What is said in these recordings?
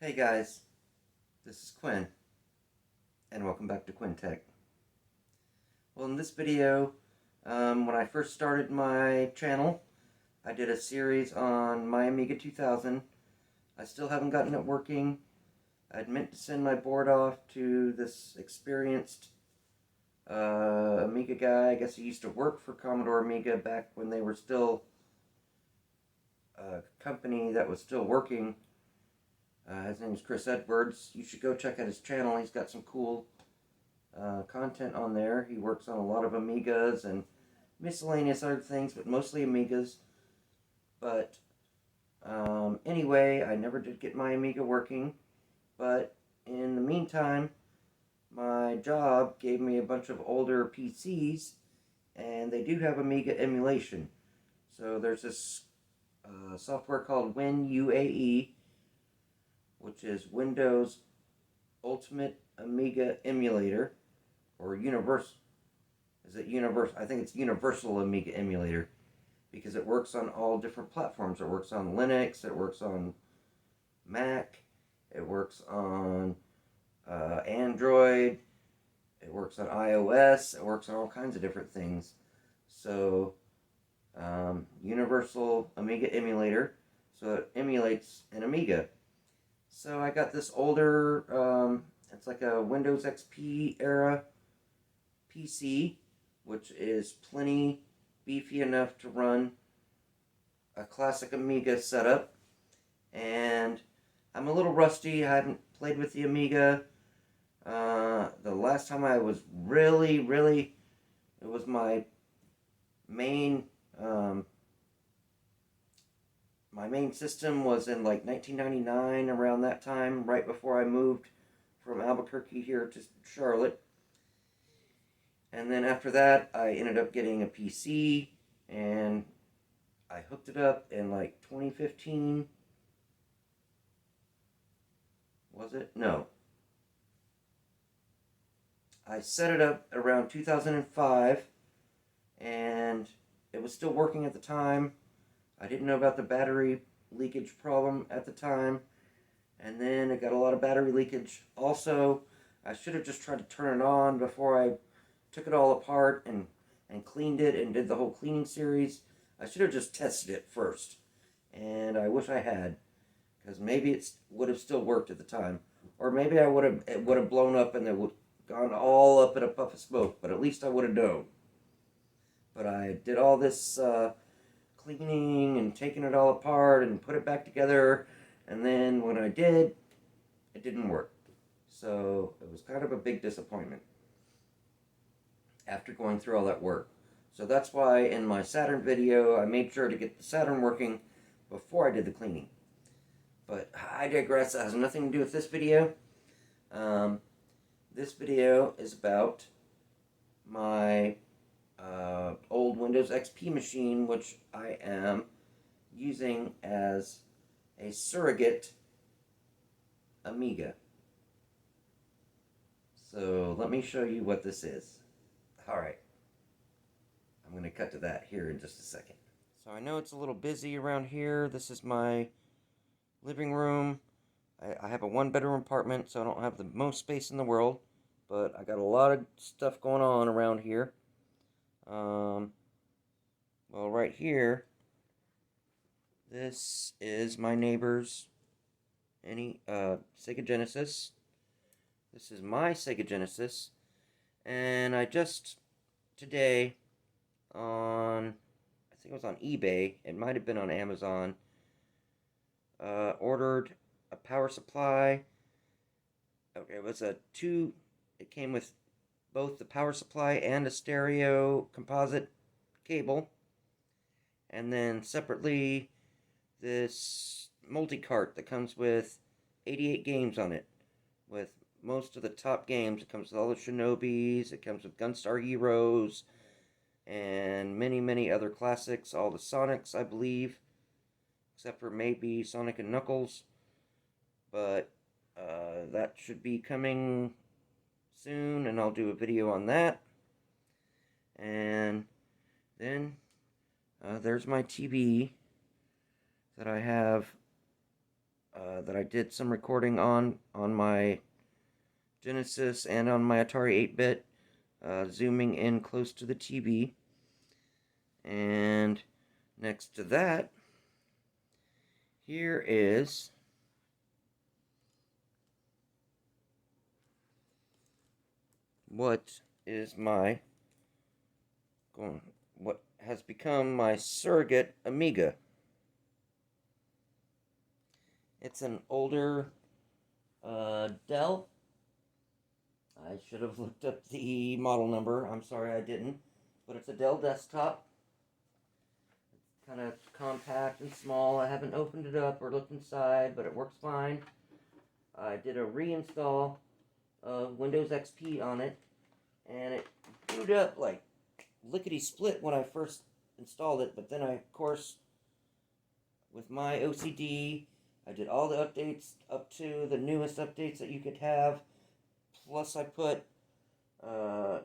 Hey guys, this is Quinn, and welcome back to QuinTech. Well, in this video, when I first started my channel, I did a series on my Amiga 2000. I still haven't gotten it working. I'd meant to send my board off to this experienced Amiga guy. I guess he used to work for Commodore Amiga back when they were still a company that was still working. His name is Chris Edwards. You should go check out his channel. He's got some cool content on there. He works on a lot of Amigas and miscellaneous other things, but mostly Amigas. But anyway, I never did get my Amiga working. But in the meantime, my job gave me a bunch of older PCs, and they do have Amiga emulation. So there's this software called WinUAE, which is Windows Ultimate Amiga Emulator, or Universal. Is it Universal? I think it's Universal Amiga Emulator, because it works on all different platforms. It works on Linux, it works on Mac, it works on Android, it works on iOS, it works on all kinds of different things. So, Universal Amiga Emulator, so it emulates an Amiga. So I got this older, it's like a Windows XP era PC, which is plenty beefy enough to run a classic Amiga setup. And I'm a little rusty. I haven't played with the Amiga. The last time I was really, it was my main my main system was in like 1999, around that time, right before I moved from Albuquerque here to Charlotte. And then after that, I ended up getting a PC, and I hooked it up in like 2015. Was it? No. I set it up around 2005, and it was still working at the time. I didn't know about the battery leakage problem at the time, and then it got a lot of battery leakage. Also, I should have just tried to turn it on before I took it all apart and cleaned it and did the whole cleaning series. I should have just tested it first, and I wish I had, because maybe it would have still worked at the time, or maybe it would have blown up and it would have gone all up in a puff of smoke. But at least I would have known. But I did all this cleaning and taking it all apart and put it back together, and then when I did, it didn't work. So it was kind of a big disappointment after going through all that work. So that's why in my Saturn video, I made sure to get the Saturn working before I did the cleaning. But I digress. That has nothing to do with this video. This video is about my old Windows XP machine, which I am using as a surrogate Amiga. So let me show you what this is. Alright, I'm going to cut to that here in just a second. So I know it's a little busy around here. This is my living room. I have a one-bedroom apartment, so I don't have the most space in the world, but I got a lot of stuff going on around here. Well, right here, this is my neighbor's Sega Genesis. This is my Sega Genesis, and I just today I think it was on eBay, it might have been on Amazon, ordered a power supply. Okay, it came with both the power supply and a stereo composite cable, and then separately this multi-cart that comes with 88 games on it, with most of the top games. It comes with all the Shinobis, it comes with Gunstar Heroes, and many other classics, all the Sonics, I believe, except for maybe Sonic and Knuckles. But that should be coming soon, and I'll do a video on that. And then there's my TV that I have that I did some recording on my Genesis and on my Atari 8-bit, zooming in close to the TV. And next to that, here is what has become my surrogate Amiga. It's an older Dell. I should have looked up the model number. I'm sorry I didn't. But it's a Dell desktop. It's kind of compact and small. I haven't opened it up or looked inside, but it works fine. I did a reinstall of Windows XP on it, and it booted up like lickety-split when I first installed it, but then I, of course, with my OCD, I did all the updates up to the newest updates that you could have. Plus, I put, I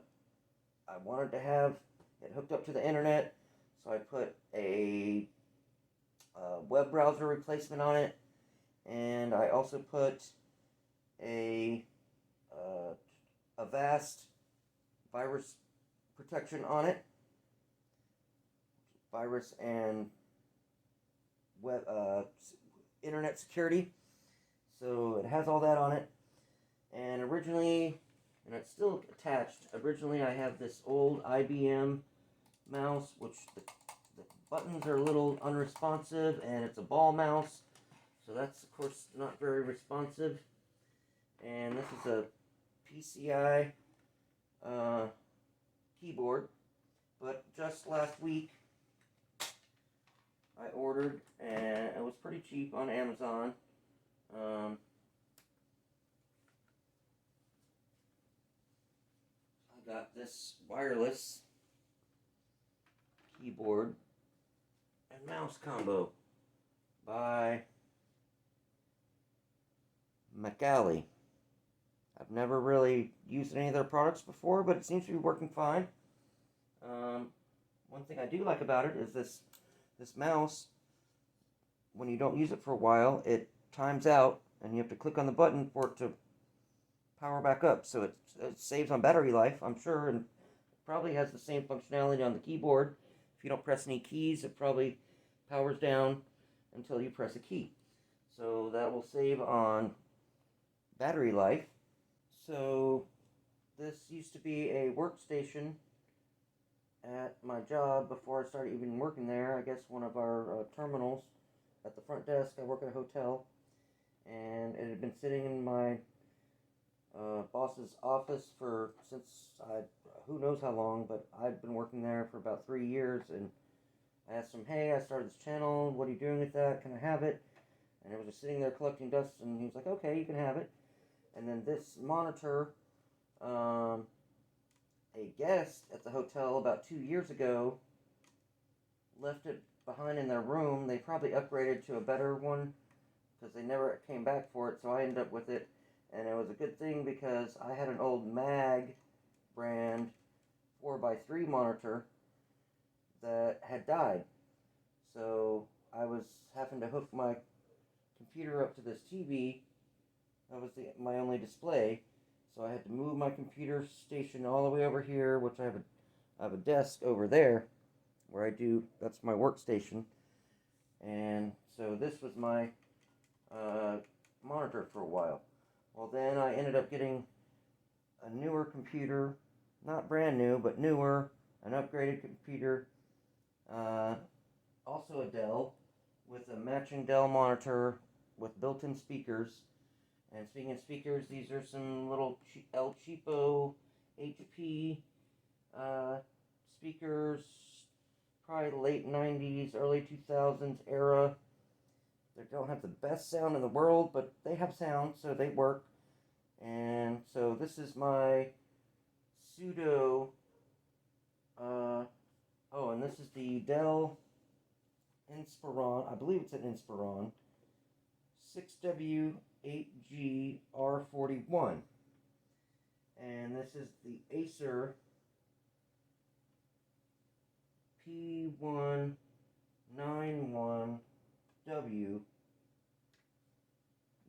wanted to have it hooked up to the internet, so I put a web browser replacement on it, and I also put a Avast virus protection on it, virus and web internet security. So it has all that on it. And originally, and it's still attached, originally I have this old IBM mouse, which the buttons are a little unresponsive, and it's a ball mouse, so that's of course not very responsive. And this is a PCI keyboard, but just last week I ordered, and it was pretty cheap on Amazon. I got this wireless keyboard and mouse combo by McAlley. I've never really used any of their products before, but it seems to be working fine. One thing I do like about it is this mouse, when you don't use it for a while, it times out, and you have to click on the button for it to power back up. So it saves on battery life, I'm sure, and probably has the same functionality on the keyboard. If you don't press any keys, it probably powers down until you press a key. So that will save on battery life. So this used to be a workstation at my job before I started even working there. I guess one of our terminals at the front desk. I work at a hotel, and it had been sitting in my boss's office since who knows how long, but I'd been working there for about 3 years, and I asked him, hey, I started this channel, what are you doing with that, can I have it? And it was just sitting there collecting dust, and he was like, okay, you can have it. And then this monitor, a guest at the hotel about 2 years ago left it behind in their room. They probably upgraded to a better one because they never came back for it, so I ended up with it. And it was a good thing because I had an old Mag brand 4x3 monitor that had died. So I was having to hook my computer up to this TV. That was my only display. So I had to move my computer station all the way over here, which I have a desk over there where that's my workstation. And so this was my monitor for a while. Well, then I ended up getting a newer computer, not brand new, but newer, an upgraded computer, also a Dell, with a matching Dell monitor with built-in speakers. And speaking of speakers, these are some little El Cheapo HP speakers, probably late 90s, early 2000s era. They don't have the best sound in the world, but they have sound, so they work. And so this is my Pseudo, and this is the Dell Inspiron, I believe it's an Inspiron, 6W8G-R41. And this is the Acer P191W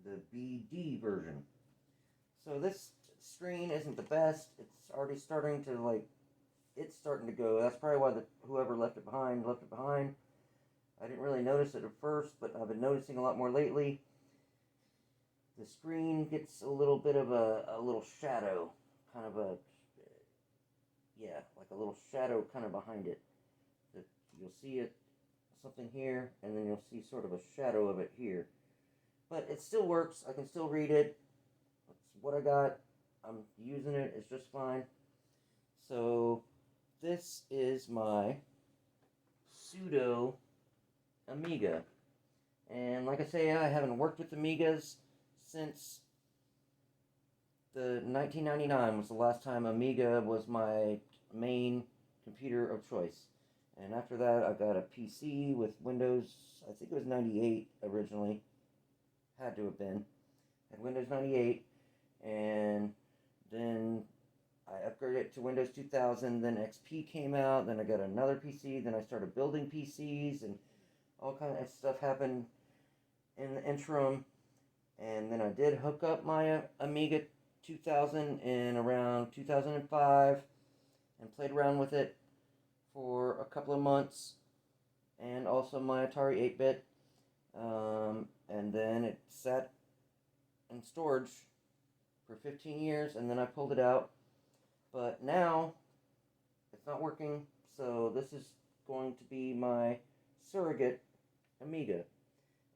the BD version. So this screen isn't the best. It's already starting to it's starting to go. That's probably why whoever left it behind left it behind. I didn't really notice it at first, but I've been noticing a lot more lately. The screen gets a little bit of a little shadow, kind of a, yeah, like a little shadow kind of behind it. You'll see it, something here, and then you'll see sort of a shadow of it here. But it still works. I can still read it. That's what I got. I'm using it. It's just fine. So this is my Pseudo Amiga. And like I say, I haven't worked with Amigas since the 1999 was the last time Amiga was my main computer of choice. And after that, I got a PC with Windows, I think it was 98 originally. Had to have been. Had Windows 98, and then I upgraded it to Windows 2000, then XP came out, then I got another PC, then I started building PCs, and all kind of stuff happened in the interim. And then I did hook up my Amiga 2000 in around 2005 and played around with it for a couple of months, and also my Atari 8-bit. And then it sat in storage for 15 years, and then I pulled it out. But now it's not working, so this is going to be my surrogate Amiga.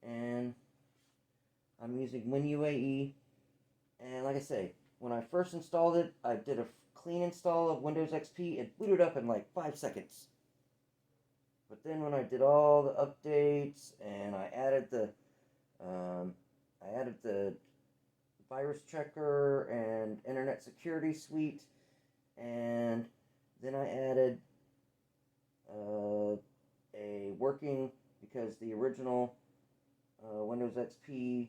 And I'm using WinUAE. And like I say, when I first installed it, I did a clean install of Windows XP. It booted up in like 5 seconds. But then when I did all the updates and I added the virus checker and internet security suite, and then I added a working, because the original Windows XP,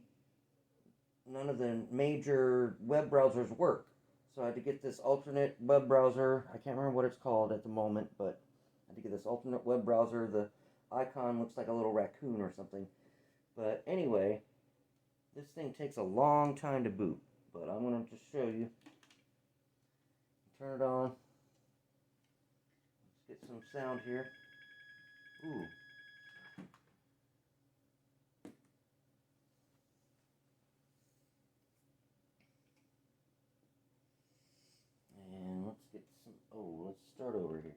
none of the major web browsers work. So I had to get this alternate web browser. I can't remember what it's called at the moment, but I had to get this alternate web browser. The icon looks like a little raccoon or something. But anyway, this thing takes a long time to boot. But I'm going to just show you. Turn it on. Let's get some sound here. Ooh. And let's get some, let's start over here.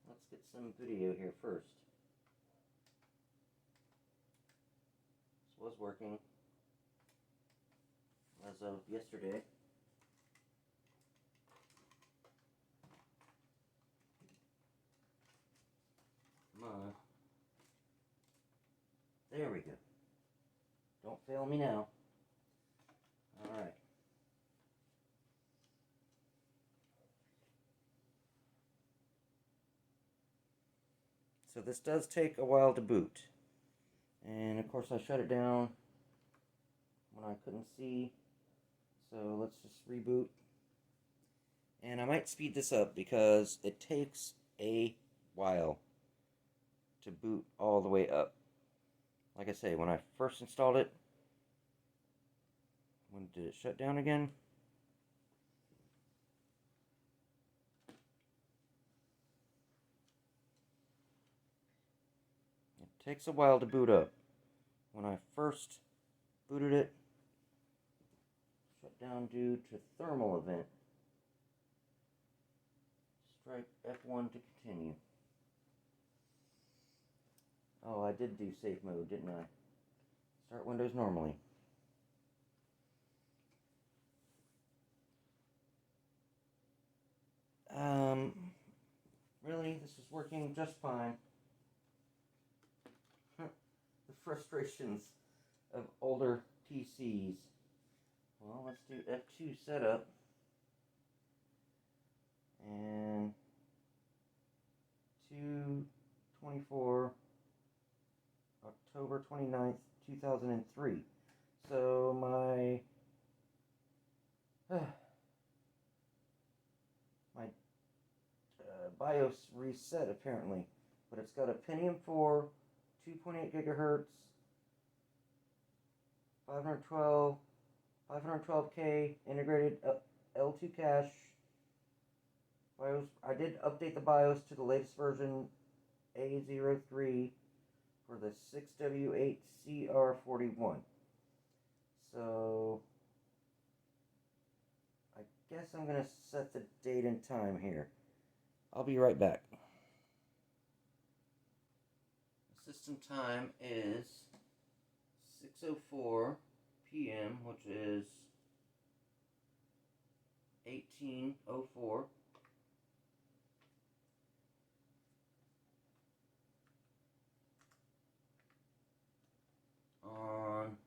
Let's get some video here first. This was working as of yesterday. Come on. There we go. Don't fail me now. Alright. So this does take a while to boot. And of course I shut it down when I couldn't see. So let's just reboot. And I might speed this up because it takes a while to boot all the way up. Like I say, when I first installed it, when did it shut down again? It takes a while to boot up. When I first booted it, shut down due to thermal event. Strike F1 to continue. Oh, I did do safe mode, didn't I? Start Windows normally. Really, this is working just fine. The frustrations of older PCs. Well, let's do F2 setup. And 2/24 October 29th, 2003. So my BIOS reset apparently, but it's got a Pentium 4, 2.8 gigahertz, 512K integrated L2 cache. BIOS. I did update the BIOS to the latest version A03 for the 6W8CR41. So I guess I'm going to set the date and time here. I'll be right back. The system time is 6:04 p.m., which is 18:04. On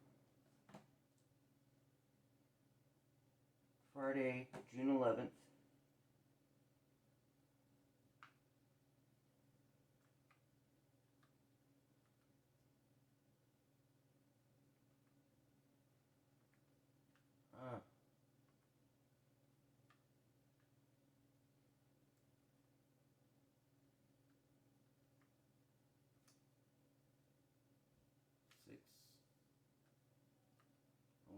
Friday, June 11th. Ah. Six,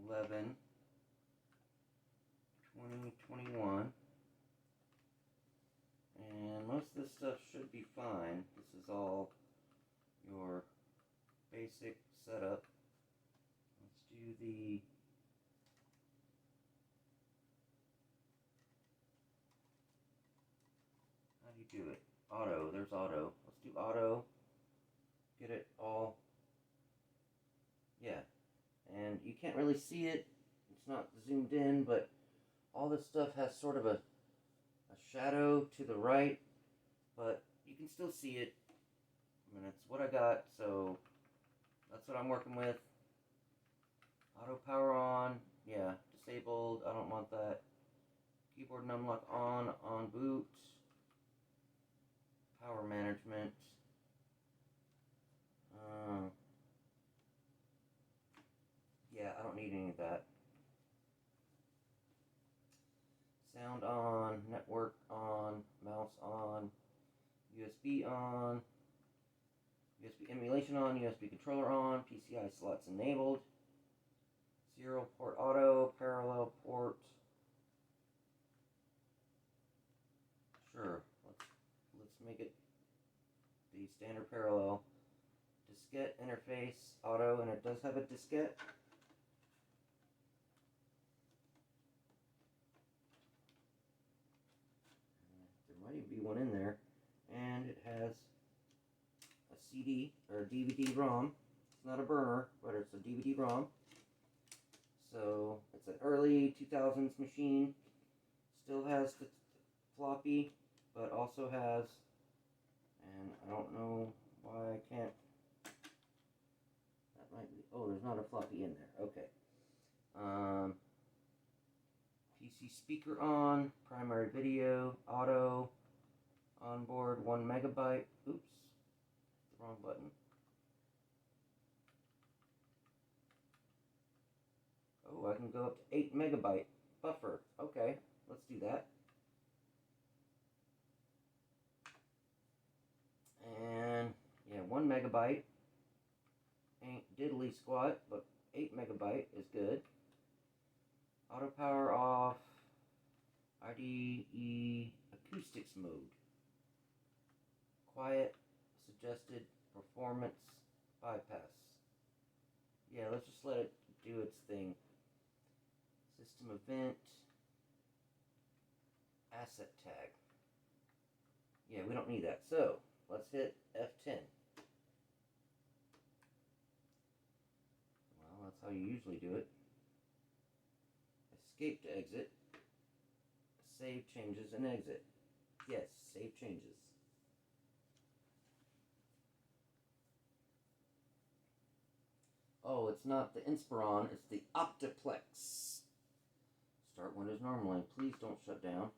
11, 2021. And most of this stuff should be fine. This is all your basic setup. Let's do the how do you do it? Auto. There's auto. Let's do auto. Get it all. Yeah. And you can't really see it. It's not zoomed in, but all this stuff has sort of a shadow to the right, but you can still see it. I mean, it's what I got, so that's what I'm working with. Auto power on, yeah, disabled, I don't want that. Keyboard num lock on boot. Power management. Yeah, I don't need any of that. Sound on, network on, mouse on, USB on, USB emulation on, USB controller on, PCI slots enabled, serial port auto, parallel port. Sure, let's make it the standard parallel. Diskette interface auto, and it does have a diskette. There might even be one in there, and it has a CD or DVD-ROM. It's not a burner, but it's a DVD-ROM. So it's an early 2000s machine. Still has the floppy, but also has, and I don't know why I can't. That might be. Oh, there's not a floppy in there. Okay. PC speaker on, primary video, auto, onboard 1 megabyte. Oops, the wrong button. Oh, I can go up to 8 megabyte buffer. Okay, let's do that. And yeah, 1 megabyte ain't diddly squat, but 8 megabyte is good. Auto power off, IDE acoustics mode. Quiet, suggested performance bypass. Yeah, let's just let it do its thing. System event, asset tag. Yeah, we don't need that. So let's hit F10. Well, that's how you usually do it. Escape to exit. Save changes and exit. Yes, save changes. Oh, it's not the Inspiron, it's the OptiPlex. Start Windows normally. Please don't shut down.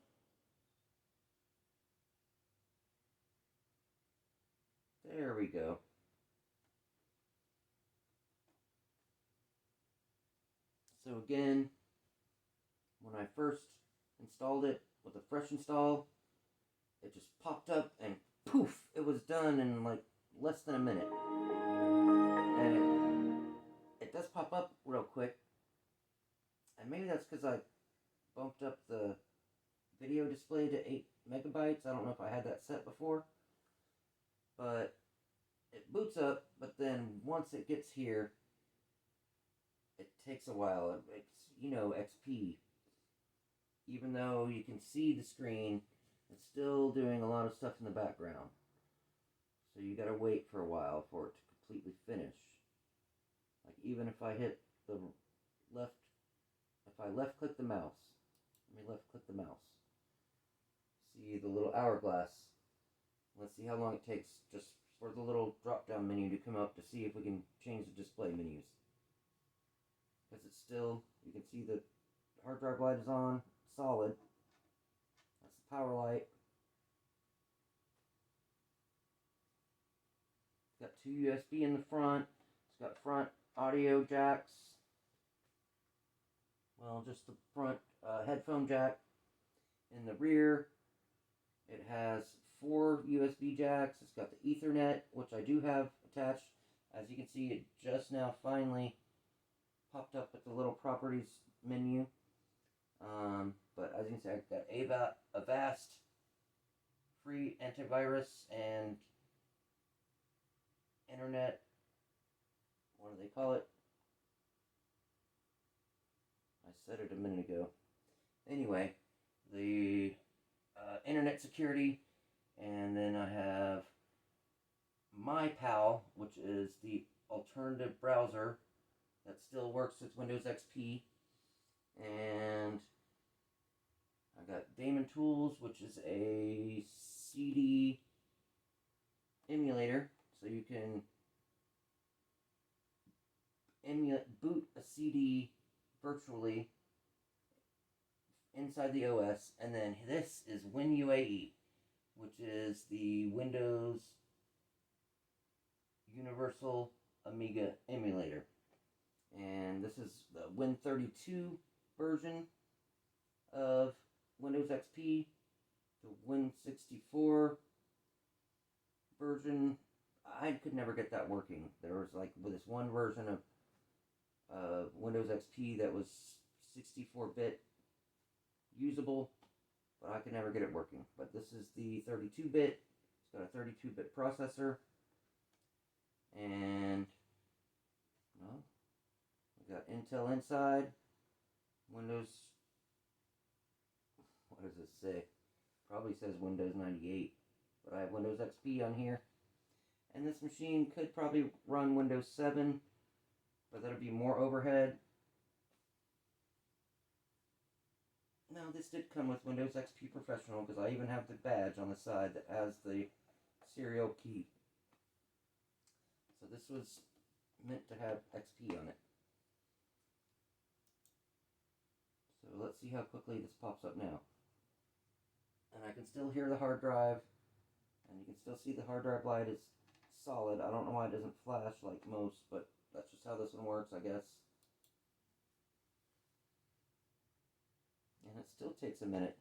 There we go. So again, when I first installed it with a fresh install, it just popped up and poof, it was done in like less than a minute. And it does pop up real quick. And maybe that's because I bumped up the video display to 8 megabytes. I don't know if I had that set before. But it boots up, but then once it gets here, it takes a while. It's, XP. Even though you can see the screen, it's still doing a lot of stuff in the background. So you gotta wait for a while for it to completely finish. Like even if I hit the left, if I left click the mouse, let me left click the mouse. See the little hourglass. Let's see how long it takes just for the little drop down menu to come up to see if we can change the display menus. Because it's still, you can see the hard drive light is on, solid. That's the power light. It's got 2 USB in the front. It's got front audio jacks. Well, just the front headphone jack. In the rear, it has 4 USB jacks. It's got the Ethernet, which I do have attached. As you can see, it just now finally popped up at the little properties menu. But as you can see, I've got Avast free antivirus and internet. What do they call it? I said it a minute ago. Anyway, the internet security, and then I have MyPal, which is the alternative browser that still works with Windows XP, and I got Daemon Tools, which is a CD emulator, so you can boot a CD virtually inside the OS. And then this is WinUAE, which is the Windows Universal Amiga emulator. And this is the Win32 version of Windows XP. The Win64 version, I could never get that working. There was like with this one version of Windows XP that was 64-bit usable, but I could never get it working. But this is the 32-bit. It's got a 32-bit processor, and well, we got Intel inside. Windows, what does this say? Probably says Windows 98, but I have Windows XP on here. And this machine could probably run Windows 7, but that'll be more overhead. Now, this did come with Windows XP Professional, because I even have the badge on the side that has the serial key. So this was meant to have XP on it. So let's see how quickly this pops up now. And I can still hear the hard drive, and you can still see the hard drive light is solid. I don't know why it doesn't flash like most, but that's just how this one works, I guess. And it still takes a minute,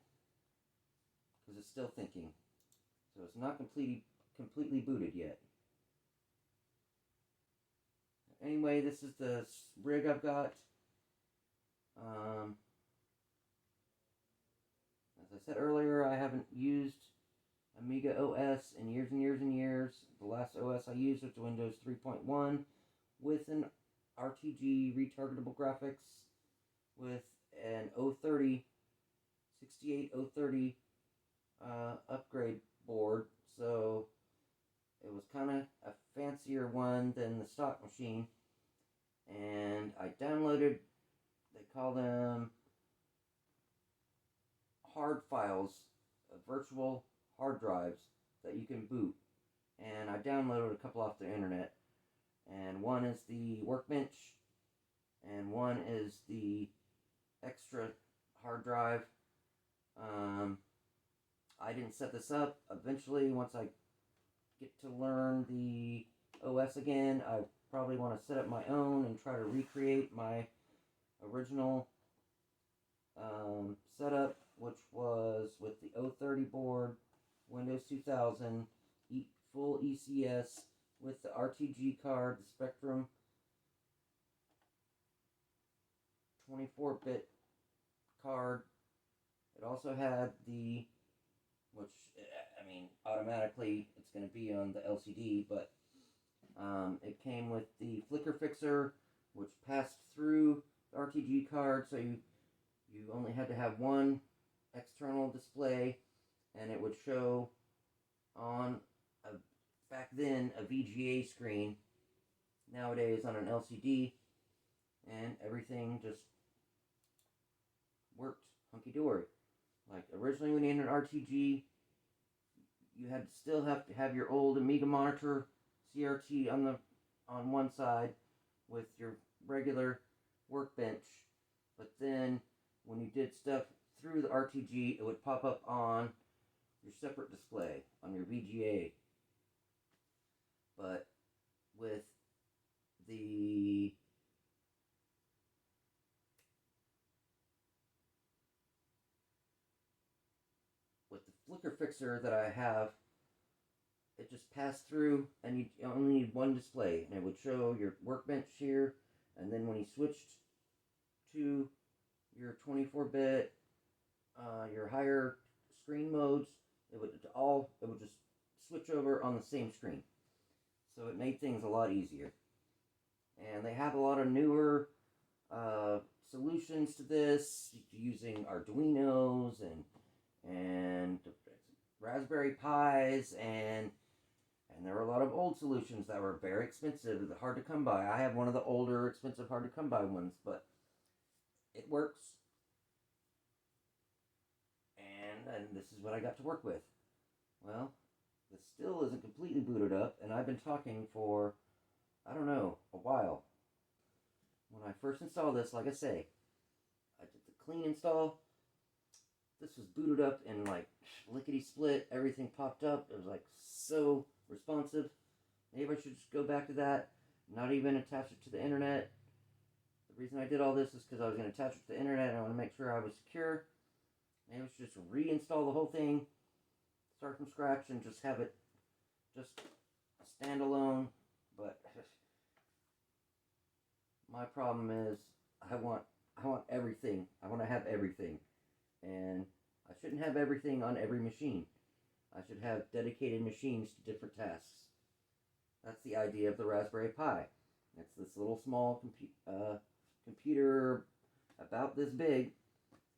because it's still thinking. So it's not completely booted yet. Anyway, this is the rig I've got. As I said earlier, I haven't used Amiga OS in years and years and years. The last OS I used was Windows 3.1 with an RTG retargetable graphics with an 030, 68030 upgrade board. So it was kind of a fancier one than the stock machine. And I downloaded, they call them hard files, virtual hard drives that you can boot. And I downloaded a couple off the internet. And one is the Workbench, and one is the extra hard drive. I didn't set this up. Eventually, once I get to learn the OS again, I probably want to set up my own and try to recreate my original setup, which was with the 030 board, Windows 2000, full ECS with the RTG card, the Spectrum 24-bit card. It also had the, which, I mean, automatically it's going to be on the LCD, but it came with the flicker fixer, which passed through the RTG card, so you only had to have one external display, and it would show on, back then, a VGA screen, nowadays on an LCD, and everything just worked hunky-dory. Like, originally when you had an RTG, you had to still have to have your old Amiga monitor CRT on one side with your regular workbench, but then when you did stuff through the RTG, it would pop up on your separate display on your VGA. But with the flicker fixer that I have, it just passed through, and you only need one display, and it would show your workbench here, and then when you switched to your 24-bit, your higher screen modes, it would just switch over on the same screen. So it made things a lot easier. And they have a lot of newer solutions to this, using Arduinos and Raspberry Pis, and there were a lot of old solutions that were very expensive, hard to come by. I have one of the older, expensive, hard to come by ones, but it works. And this is what I got to work with. Well, this still isn't completely booted up, and I've been talking for, I don't know, a while. When I first installed this, like I say, I did the clean install. This was booted up in like lickety-split. Everything popped up. It was like so responsive. Maybe I should just go back to that, not even attach it to the internet. The reason I did all this is because I was going to attach it to the internet and I want to make sure I was secure. Maybe I should just reinstall the whole thing, start from scratch, and just have it just standalone. But my problem is I want everything. I want to have everything. And I shouldn't have everything on every machine. I should have dedicated machines to different tasks. That's the idea of the Raspberry Pi. It's this little small computer about this big,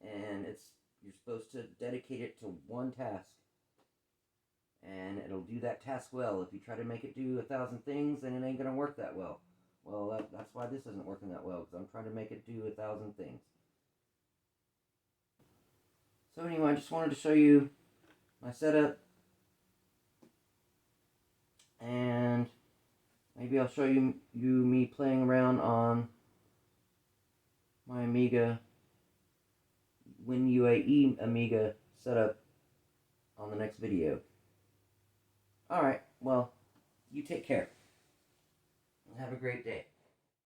and you're supposed to dedicate it to one task. And it'll do that task well. If you try to make it do 1,000 things, then it ain't going to work that well. Well, that's why this isn't working that well, because I'm trying to make it do 1,000 things. So anyway, I just wanted to show you my setup, and maybe I'll show you me playing around on my Amiga, WinUAE Amiga setup on the next video. Alright, well, you take care. Have a great day.